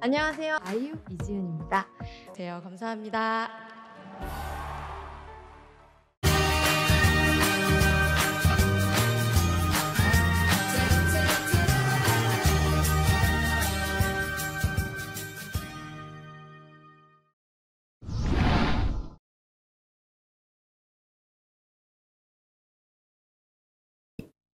안녕하세요. 아이유 이지은입니다. 안녕하세요. 감사합니다.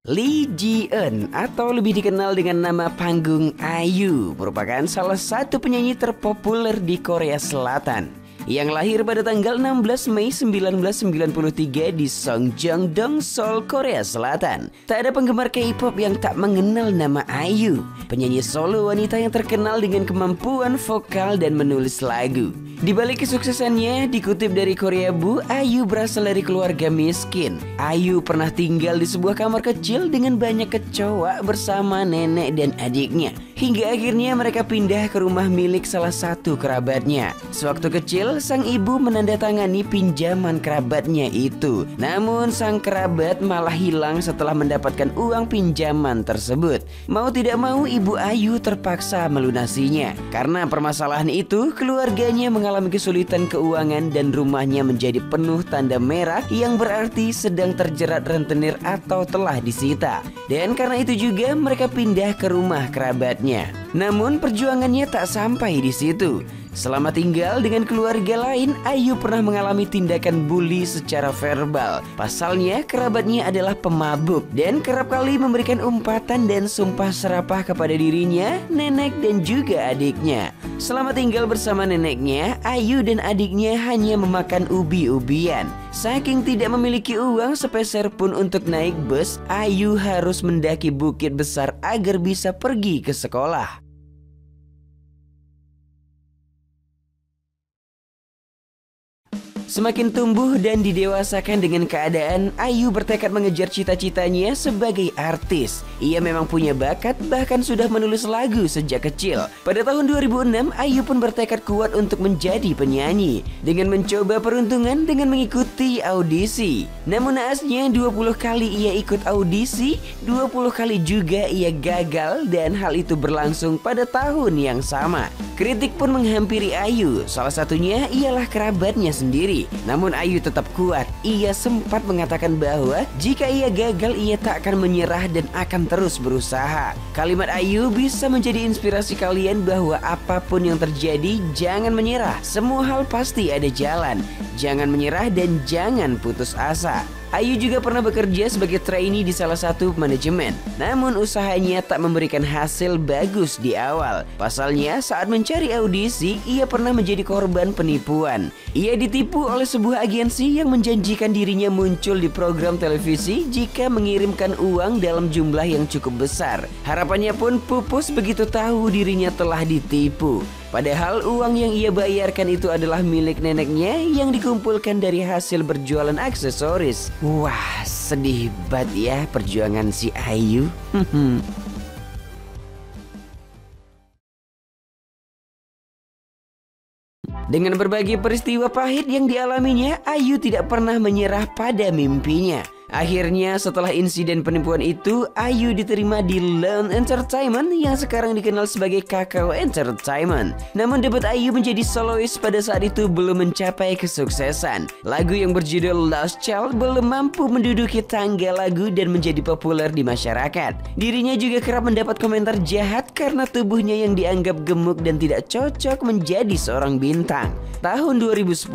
Lee Ji-eun atau lebih dikenal dengan nama panggung IU merupakan salah satu penyanyi terpopuler di Korea Selatan yang lahir pada tanggal 16 Mei 1993 di Songjong-dong, Seoul, Korea Selatan. Tak ada penggemar K-pop yang tak mengenal nama IU, penyanyi solo wanita yang terkenal dengan kemampuan vokal dan menulis lagu. Di balik kesuksesannya, dikutip dari Korea Bu, IU berasal dari keluarga miskin. IU pernah tinggal di sebuah kamar kecil dengan banyak kecoa bersama nenek dan adiknya. Hingga akhirnya mereka pindah ke rumah milik salah satu kerabatnya. Sewaktu kecil, sang ibu menandatangani pinjaman kerabatnya itu. Namun sang kerabat malah hilang setelah mendapatkan uang pinjaman tersebut. Mau tidak mau, ibu IU terpaksa melunasinya. Karena permasalahan itu, keluarganya mengalami kesulitan keuangan dan rumahnya menjadi penuh tanda merah yang berarti sedang terjerat rentenir atau telah disita. Dan karena itu juga mereka pindah ke rumah kerabatnya. Namun perjuangannya tak sampai di situ. Selama tinggal dengan keluarga lain, IU pernah mengalami tindakan bully secara verbal. Pasalnya, kerabatnya adalah pemabuk dan kerap kali memberikan umpatan dan sumpah serapah kepada dirinya, nenek, dan juga adiknya. Selama tinggal bersama neneknya, IU dan adiknya hanya memakan ubi-ubian. Saking tidak memiliki uang sepeser pun untuk naik bus, IU harus mendaki bukit besar agar bisa pergi ke sekolah. Semakin tumbuh dan didewasakan dengan keadaan, IU bertekad mengejar cita-citanya sebagai artis. Ia memang punya bakat, bahkan sudah menulis lagu sejak kecil. Pada tahun 2006, IU pun bertekad kuat untuk menjadi penyanyi dengan mencoba peruntungan dengan mengikuti audisi. Namun naasnya 20 kali ia ikut audisi, 20 kali juga ia gagal, dan hal itu berlangsung pada tahun yang sama. Kritik pun menghampiri IU, salah satunya ialah kerabatnya sendiri. Namun IU tetap kuat. Ia sempat mengatakan bahwa jika ia gagal, ia tak akan menyerah dan akan terus berusaha. Kalimat IU bisa menjadi inspirasi kalian bahwa apapun yang terjadi, jangan menyerah. Semua hal pasti ada jalan. Jangan menyerah dan jangan putus asa. IU juga pernah bekerja sebagai trainee di salah satu manajemen. Namun usahanya tak memberikan hasil bagus di awal. Pasalnya saat mencari audisi, ia pernah menjadi korban penipuan. Ia ditipu oleh sebuah agensi yang menjanjikan dirinya muncul di program televisi jika mengirimkan uang dalam jumlah yang cukup besar. Harapannya pun pupus begitu tahu dirinya telah ditipu. Padahal uang yang ia bayarkan itu adalah milik neneknya yang dikumpulkan dari hasil berjualan aksesoris. Wah, sedih banget ya perjuangan si IU. Dengan berbagai peristiwa pahit yang dialaminya, IU tidak pernah menyerah pada mimpinya. Akhirnya setelah insiden penipuan itu, IU diterima di Lone Entertainment yang sekarang dikenal sebagai Kakao Entertainment. Namun debut IU menjadi solois pada saat itu belum mencapai kesuksesan. Lagu yang berjudul Lost Child belum mampu menduduki tangga lagu dan menjadi populer di masyarakat. Dirinya juga kerap mendapat komentar jahat karena tubuhnya yang dianggap gemuk dan tidak cocok menjadi seorang bintang. Tahun 2010,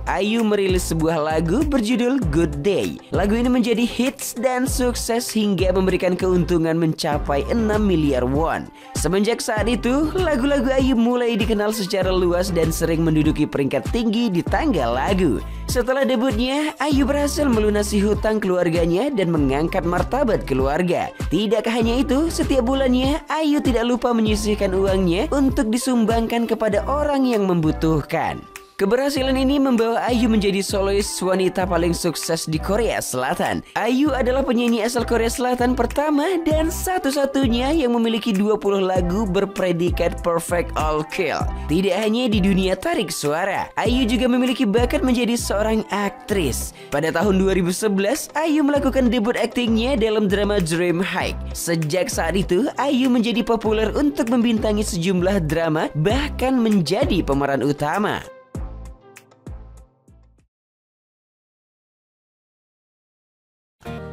IU merilis sebuah lagu berjudul Good Day. Lagu ini menjadi hits dan sukses hingga memberikan keuntungan mencapai 6 miliar won. Semenjak saat itu, lagu-lagu IU mulai dikenal secara luas dan sering menduduki peringkat tinggi di tangga lagu. Setelah debutnya, IU berhasil melunasi hutang keluarganya dan mengangkat martabat keluarga. Tidak hanya itu, setiap bulannya IU tidak lupa menyisihkan uangnya untuk disumbangkan kepada orang yang membutuhkan. Keberhasilan ini membawa Ayu menjadi solois wanita paling sukses di Korea Selatan. Ayu adalah penyanyi asal Korea Selatan pertama dan satu-satunya yang memiliki 20 lagu berpredikat Perfect All Kill. Tidak hanya di dunia tarik suara, Ayu juga memiliki bakat menjadi seorang aktris. Pada tahun 2011, Ayu melakukan debut aktingnya dalam drama Dream High. Sejak saat itu, Ayu menjadi populer untuk membintangi sejumlah drama, bahkan menjadi pemeran utama.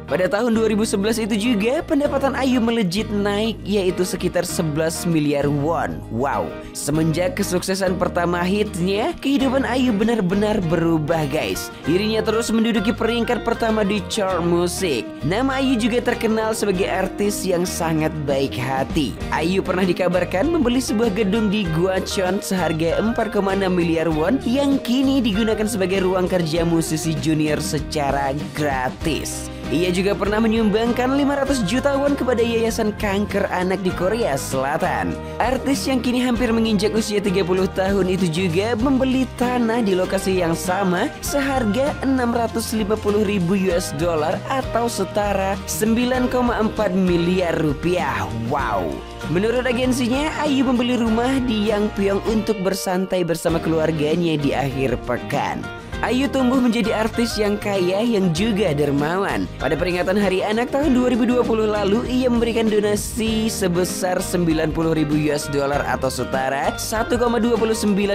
Pada tahun 2011 itu juga pendapatan Ayu melejit naik, yaitu sekitar 11 miliar won. Wow, semenjak kesuksesan pertama hitnya, kehidupan Ayu benar-benar berubah guys. Dirinya terus menduduki peringkat pertama di chart musik. Nama Ayu juga terkenal sebagai artis yang sangat baik hati. Ayu pernah dikabarkan membeli sebuah gedung di Gwacheon seharga 4,6 miliar won yang kini digunakan sebagai ruang kerja musisi junior secara gratis. Ia juga pernah menyumbangkan 500 juta won kepada Yayasan Kanker Anak di Korea Selatan. Artis yang kini hampir menginjak usia 30 tahun itu juga membeli tanah di lokasi yang sama seharga 650 ribu US dollar atau setara 9,4 miliar rupiah. Wow! Menurut agensinya, Ayu membeli rumah di Yangpyeong untuk bersantai bersama keluarganya di akhir pekan. Ayu tumbuh menjadi artis yang kaya yang juga dermawan. Pada peringatan Hari Anak tahun 2020 lalu, ia memberikan donasi sebesar 90 ribu US dollar atau setara 1,29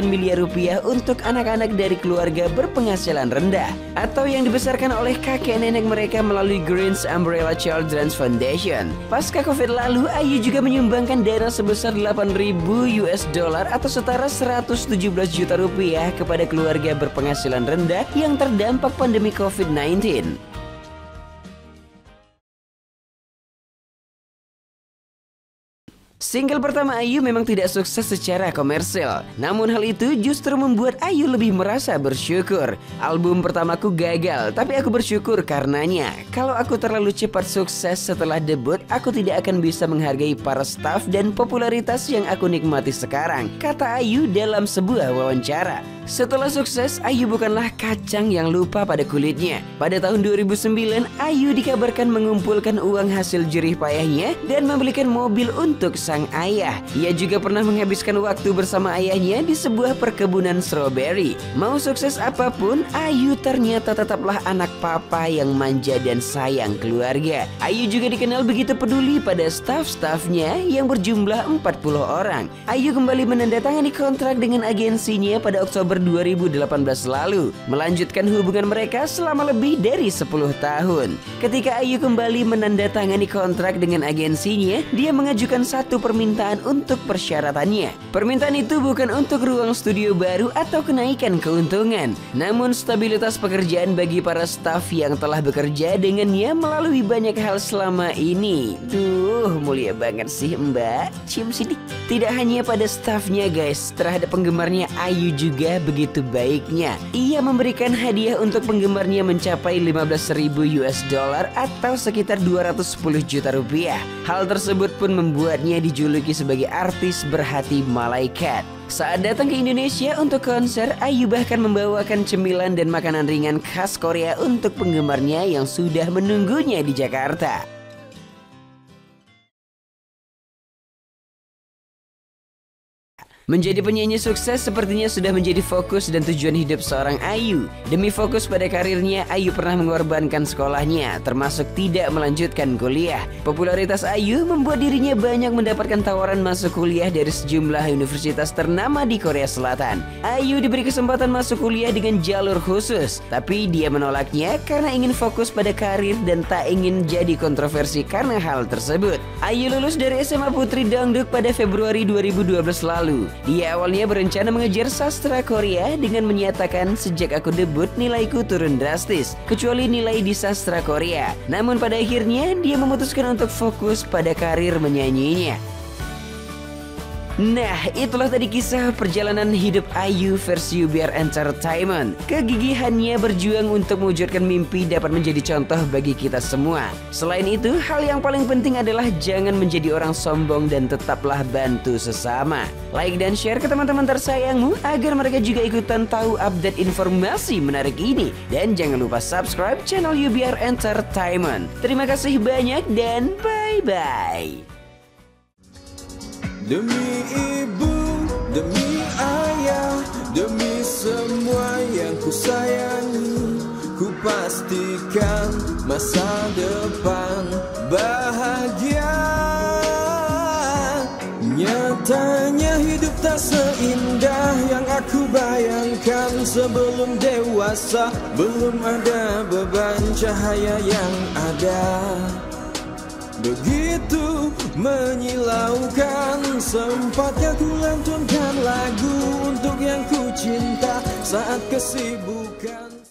miliar rupiah untuk anak-anak dari keluarga berpenghasilan rendah atau yang dibesarkan oleh kakek nenek mereka melalui Green's Umbrella Children's Foundation. Pasca Covid lalu, Ayu juga menyumbangkan dana sebesar 8 ribu US dollar atau setara 117 juta rupiah kepada keluarga berpenghasilan rendah yang terdampak pandemi COVID-19. Single pertama Ayu memang tidak sukses secara komersil. Namun hal itu justru membuat Ayu lebih merasa bersyukur. Album pertamaku gagal, tapi aku bersyukur karenanya. Kalau aku terlalu cepat sukses setelah debut, aku tidak akan bisa menghargai para staf dan popularitas yang aku nikmati sekarang, kata Ayu dalam sebuah wawancara. Setelah sukses, Ayu bukanlah kacang yang lupa pada kulitnya. Pada tahun 2009, Ayu dikabarkan mengumpulkan uang hasil jerih payahnya dan membelikan mobil untuk sang ayah. Ia juga pernah menghabiskan waktu bersama ayahnya di sebuah perkebunan strawberry. Mau sukses apapun, Ayu ternyata tetaplah anak papa yang manja dan sayang keluarga. Ayu juga dikenal begitu peduli pada staf-stafnya yang berjumlah 40 orang. Ayu kembali menandatangani kontrak dengan agensinya pada Oktober 2018 lalu, melanjutkan hubungan mereka selama lebih dari 10 tahun. Ketika Ayu kembali menandatangani kontrak dengan agensinya, dia mengajukan satu permintaan untuk persyaratannya. Permintaan itu bukan untuk ruang studio baru atau kenaikan keuntungan, namun stabilitas pekerjaan bagi para staf yang telah bekerja dengannya melalui banyak hal selama ini. Duh, mulia banget sih Mbak. Cium sidik. Tidak hanya pada stafnya guys, terhadap penggemarnya Ayu juga begitu baiknya. Ia memberikan hadiah untuk penggemarnya mencapai 15.000 US dollar atau sekitar 210 juta rupiah. Hal tersebut pun membuatnya dijuluki sebagai artis berhati malaikat. Saat datang ke Indonesia untuk konser, Ayu bahkan membawakan cemilan dan makanan ringan khas Korea untuk penggemarnya yang sudah menunggunya di Jakarta. Menjadi penyanyi sukses sepertinya sudah menjadi fokus dan tujuan hidup seorang Ayu. Demi fokus pada karirnya, Ayu pernah mengorbankan sekolahnya, termasuk tidak melanjutkan kuliah. Popularitas Ayu membuat dirinya banyak mendapatkan tawaran masuk kuliah dari sejumlah universitas ternama di Korea Selatan. Ayu diberi kesempatan masuk kuliah dengan jalur khusus, tapi dia menolaknya karena ingin fokus pada karir dan tak ingin jadi kontroversi karena hal tersebut. Ayu lulus dari SMA Putri Dangdut pada Februari 2012 lalu. Dia awalnya berencana mengejar sastra Korea dengan menyatakan, sejak aku debut nilaiku turun drastis, kecuali nilai di sastra Korea. Namun pada akhirnya dia memutuskan untuk fokus pada karir menyanyinya. Nah, itulah tadi kisah perjalanan hidup Ayu versi UBR Entertainment. Kegigihannya berjuang untuk mewujudkan mimpi dapat menjadi contoh bagi kita semua. Selain itu, hal yang paling penting adalah jangan menjadi orang sombong dan tetaplah bantu sesama. Like dan share ke teman-teman tersayangmu agar mereka juga ikutan tahu update informasi menarik ini. Dan jangan lupa subscribe channel UBR Entertainment. Terima kasih banyak dan bye-bye. Demi ibu, demi ayah, demi semua yang ku sayangi, ku pastikan masa depan bahagia. Nyatanya hidup tak seindah yang aku bayangkan sebelum dewasa. Belum ada beban, cahaya yang ada begitu menyilaukan. Sempatnya ku lantunkan lagu untuk yang ku cinta saat kesibukan.